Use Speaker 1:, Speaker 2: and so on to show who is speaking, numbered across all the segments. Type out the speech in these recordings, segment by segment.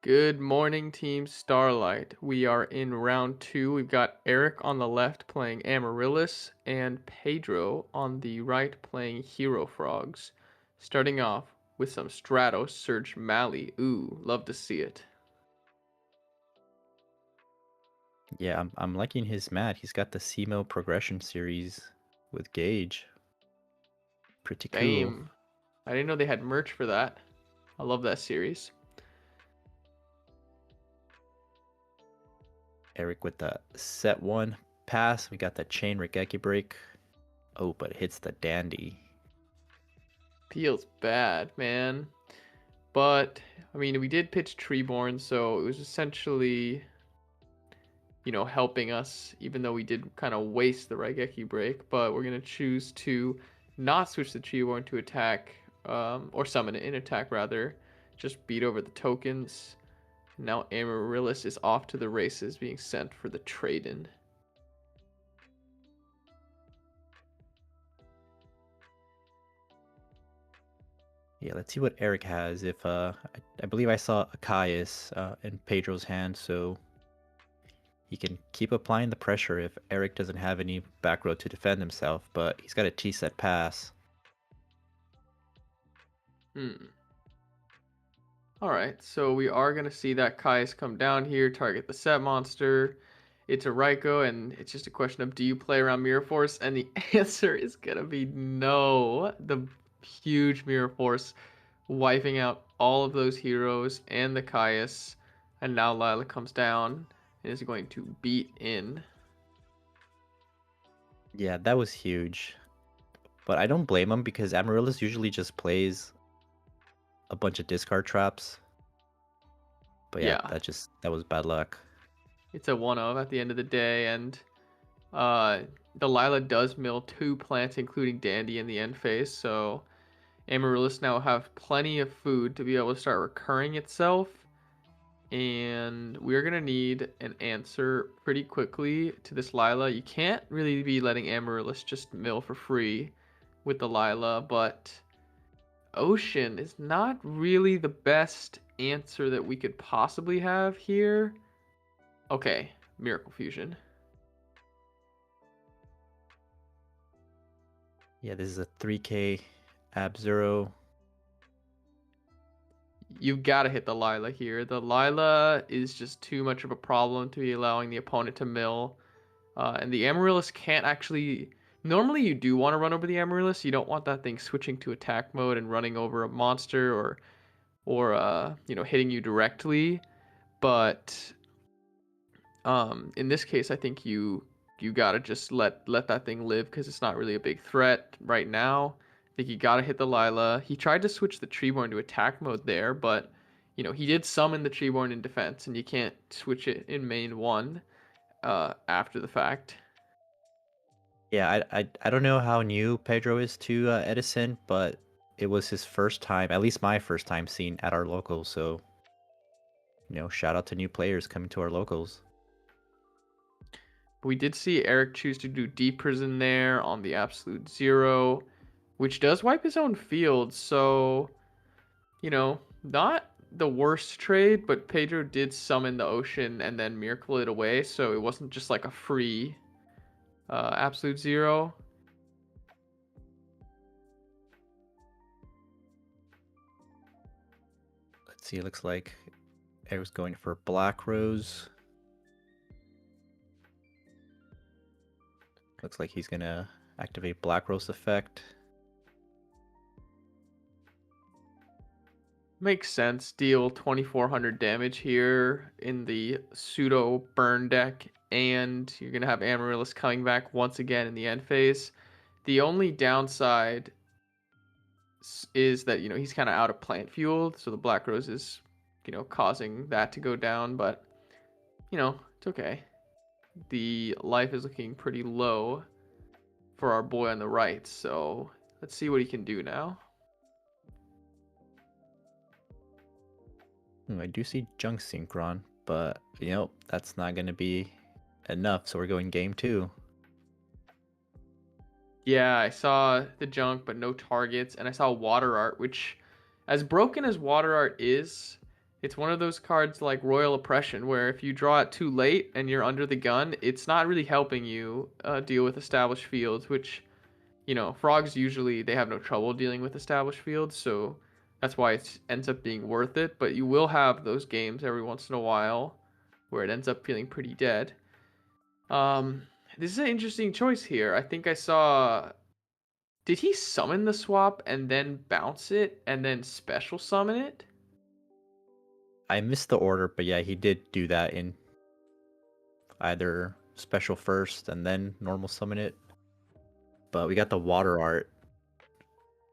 Speaker 1: Good morning, Team Starlight. We are in round two. We've got Eric on the left playing Amaryllis and Pedro on the right playing Hero Frogs. Starting off with some Stratos Surge Mali. Ooh, love to see it.
Speaker 2: Yeah, I'm liking his mat. He's got the CMO progression series with Gauge. Pretty cool.
Speaker 1: Same. I didn't know they had merch for that. I love that series.
Speaker 2: Eric with the set one pass. We got the chain Regeki break. Oh, but it hits the dandy.
Speaker 1: Feels bad, man. But, I mean, we did pitch Treeborn, so it was essentially helping us, even though we did kind of waste the Raigeki break. But we're going to choose to not switch the Treeborn to attack, or summon it in attack rather. Just beat over the tokens. Now Amaryllis is off to the races, being sent for the trade-in.
Speaker 2: Yeah, let's see what Eric has. If I believe I saw Akaius in Pedro's hand, so he can keep applying the pressure if Eric doesn't have any back row to defend himself, but he's got a T-set pass.
Speaker 1: Alright, so we are going to see that Kai's come down here, target the set monster. It's a Raikou, and it's just a question of do you play around Mirror Force? And the answer is going to be no. The huge Mirror Force wiping out all of those heroes and the Caius. And now Lila comes down and is going to beat in.
Speaker 2: Yeah, that was huge. But I don't blame him because Amaryllis usually just plays a bunch of discard traps. But yeah,
Speaker 1: Yeah,
Speaker 2: that was bad luck.
Speaker 1: it's a one of at the end of the day. And the Lila does mill two plants, including Dandy in the end phase. So Amaryllis now have plenty of food to be able to start recurring itself. And we're going to need an answer pretty quickly to this Lila. You can't really be letting Amaryllis just mill for free with the Lila, but Ocean is not really the best answer that we could possibly have here. Okay, Miracle Fusion.
Speaker 2: Yeah, this is a 3k Ab Zero.
Speaker 1: You've got to hit the Lila here. The Lila is just too much of a problem to be allowing the opponent to mill. And the Amaryllis can't actually. Normally, you do want to run over the Amaryllis. You don't want that thing switching to attack mode and running over a monster or hitting you directly. But in this case, I think you gotta just let that thing live because it's not really a big threat right now. I think you gotta hit the Lila. He tried to switch the Treeborn to attack mode there, but he did summon the Treeborn in defense, and you can't switch it in main one after the fact.
Speaker 2: Yeah, I don't know how new Pedro is to Edison, but it was his first time, at least my first time seeing at our locals. So, shout out to new players coming to our locals.
Speaker 1: But we did see Eric choose to do Deep Prison there on the Absolute Zero, which does wipe his own field. So, not the worst trade, but Pedro did summon the ocean and then miracle it away. So it wasn't just like a free Absolute Zero.
Speaker 2: Let's see, it looks like Eric's going for Black Rose. Looks like he's gonna activate Black Rose effect.
Speaker 1: Makes sense. Deal 2400 damage here in the pseudo burn deck, and you're going to have Amaryllis coming back once again in the end phase. The only downside is that, he's kind of out of plant fuel, so the Black Rose is, causing that to go down, but, it's okay. The life is looking pretty low for our boy on the right, so let's see what he can do now.
Speaker 2: I do see Junk Synchron, but, that's not gonna be enough, so we're going game 2.
Speaker 1: Yeah, I saw the junk, but no targets, and I saw water art, which, as broken as water art is, It's one of those cards like Royal Oppression, where if you draw it too late and you're under the gun, it's not really helping you deal with established fields, which, frogs usually they have no trouble dealing with established fields, so that's why it ends up being worth it. But you will have those games every once in a while where it ends up feeling pretty dead. Um, this is an interesting choice here. I think I saw. Did he summon the swap and then bounce it and then special summon it?
Speaker 2: I missed the order, but yeah, he did do that in either special first and then normal summon it. But we got the water art.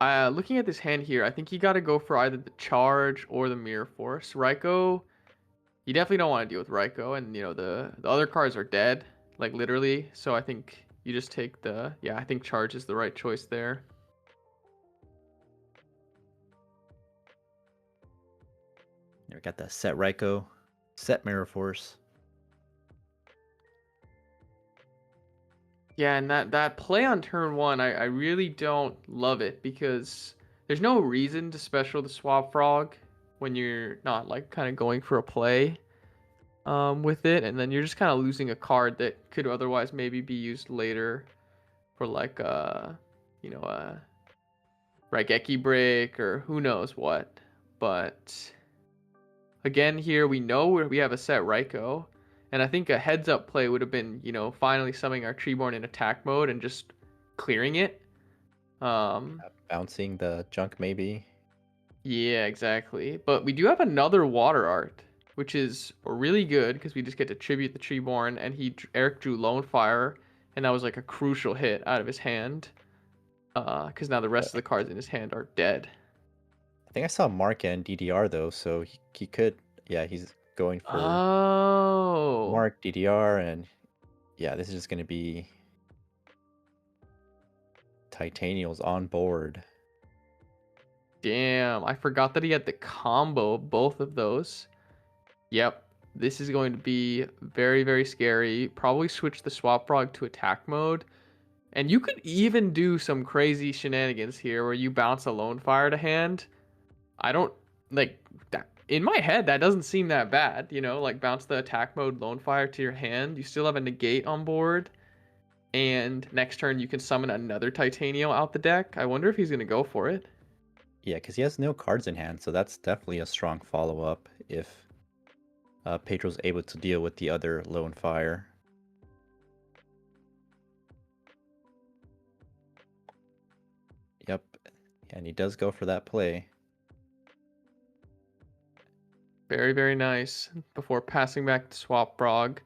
Speaker 1: Looking at this hand here, I think you got to go for either the charge or the mirror force. Raiko, you definitely don't want to deal with Raiko, and the other cards are dead, like literally. So I think you just take I think charge is the right choice there.
Speaker 2: We got the set Raiko, set mirror force.
Speaker 1: Yeah, and that play on turn one, I really don't love it because there's no reason to special the swap frog when you're not like kind of going for a play with it, and then you're just kind of losing a card that could otherwise maybe be used later for like a Raigeki break or who knows what. But again, here we know we have a set Raiko. And I think a heads up play would have been, finally summoning our Treeborn in attack mode and just clearing it.
Speaker 2: Bouncing the junk maybe.
Speaker 1: Yeah, exactly. But we do have another water art, which is really good because we just get to tribute the Treeborn, and Eric drew Lone Fire, and that was like a crucial hit out of his hand. Because now the rest of the cards in his hand are dead.
Speaker 2: I think I saw Mark and DDR though, so he could. Yeah, he's going for Mark, DDR, and yeah, this is just going to be Titanials on board.
Speaker 1: Damn, I forgot that he had the combo of both of those. Yep, this is going to be very, very scary. Probably switch the Swap Frog to attack mode. And you could even do some crazy shenanigans here where you bounce a Lone Fire to hand. I don't, like, that. In my head, that doesn't seem that bad, like bounce the attack mode Lone Fire to your hand. You still have a negate on board. And next turn, you can summon another Titanium out the deck. I wonder if he's going to go for it.
Speaker 2: Yeah, because he has no cards in hand, so that's definitely a strong follow-up if Pedro's able to deal with the other Lone Fire. Yep, and he does go for that play.
Speaker 1: Very, very nice. Before passing back to Swap Frog.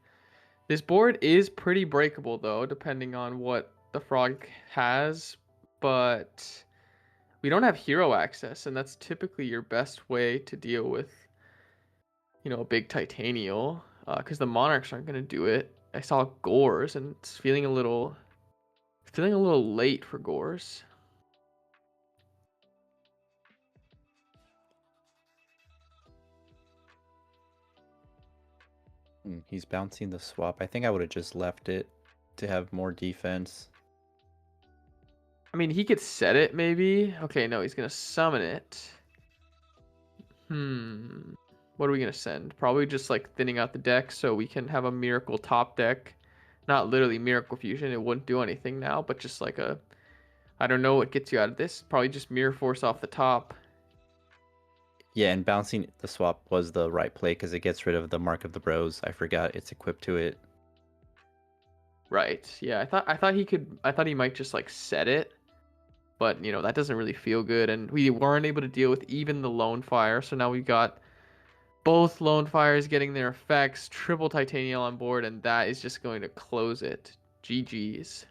Speaker 1: This board is pretty breakable, though, depending on what the frog has. But we don't have hero access, and that's typically your best way to deal with, a big Titanial. Because the Monarchs aren't going to do it. I saw Gores, and it's feeling a little late for Gores.
Speaker 2: He's bouncing the swap. I think I would have just left it to have more defense.
Speaker 1: I mean, he could set it, maybe. Okay, no, he's going to summon it. What are we going to send? Probably just, like, thinning out the deck so we can have a Miracle top deck. Not literally Miracle Fusion. It wouldn't do anything now, but just like I don't know what gets you out of this. Probably just Mirror Force off the top.
Speaker 2: Yeah, and bouncing the swap was the right play because it gets rid of the Mark of the Bros. I forgot it's equipped to it.
Speaker 1: Right. Yeah, I thought he might just like set it. But, that doesn't really feel good, and we weren't able to deal with even the Lone Fire, so now we've got both Lone Fires getting their effects, triple Titanium on board, and that is just going to close it. GG's.